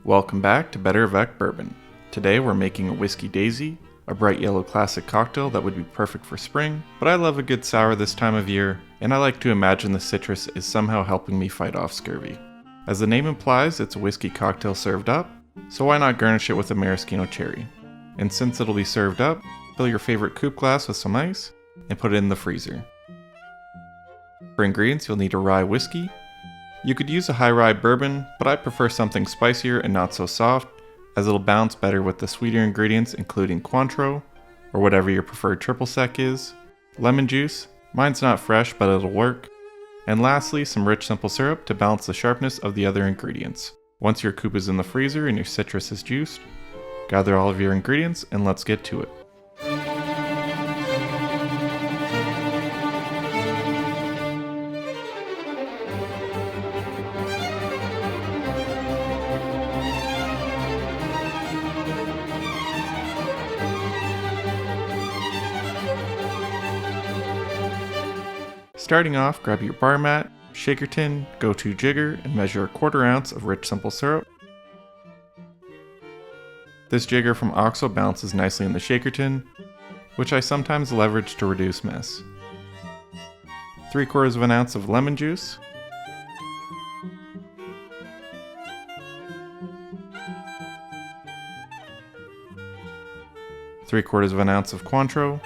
Welcome back to BetterAvecBourbon. Today we're making a Whisky Daisy, a bright yellow classic cocktail that would be perfect for spring, but I love a good sour this time of year, and I like to imagine the citrus is somehow helping me fight off scurvy. As the name implies, it's a whiskey cocktail served up, so why not garnish it with a maraschino cherry? And since it'll be served up, fill your favorite coupe glass with some ice, and put it in the freezer. For ingredients, you'll need a rye whiskey. You could use a high rye bourbon, but I prefer something spicier and not so soft, as it'll balance better with the sweeter ingredients including cointreau, or whatever your preferred triple sec is, lemon juice, mine's not fresh but it'll work, and lastly some rich simple syrup to balance the sharpness of the other ingredients. Once your coupe is in the freezer and your citrus is juiced, gather all of your ingredients and let's get to it. Starting off, grab your bar mat, shaker tin, go-to jigger, and measure a 1/4 ounce of rich simple syrup. This jigger from OXO balances nicely in the shaker tin, which I sometimes leverage to reduce mess. 3/4 of an ounce of lemon juice, three-quarters of an ounce of cointreau,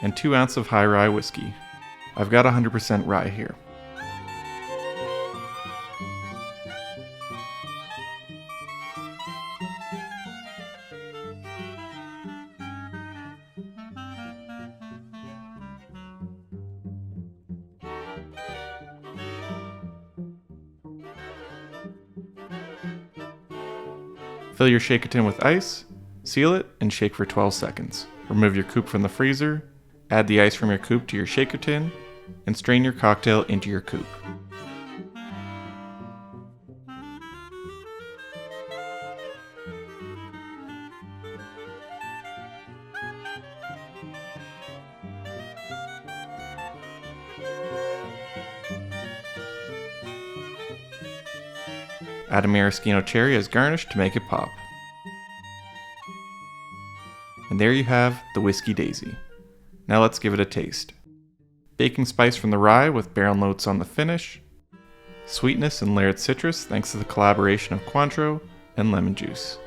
and 2 ounces of high rye whiskey. I've got 100% rye here. Fill your shaker tin with ice, seal it, and shake for 12 seconds. Remove your coupe from the freezer, add the ice from your coupe to your shaker tin, and strain your cocktail into your coupe. Add a maraschino cherry as garnish to make it pop. And there you have the Whisky Daisy. Now let's give it a taste. Baking spice from the rye with barrel notes on the finish. Sweetness and layered citrus thanks to the collaboration of cointreau and lemon juice.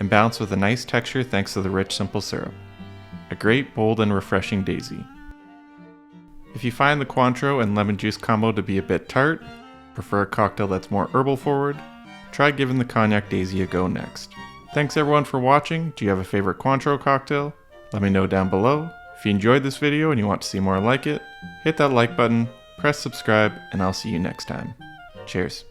And balanced with a nice texture thanks to the rich simple syrup. A great, bold, and refreshing daisy. If you find the cointreau and lemon juice combo to be a bit tart, prefer a cocktail that's more herbal forward, try giving the cognac daisy a go next. Thanks everyone for watching. Do you have a favorite cointreau cocktail? Let me know down below. If you enjoyed this video and you want to see more like it, hit that like button, press subscribe, and I'll see you next time. Cheers.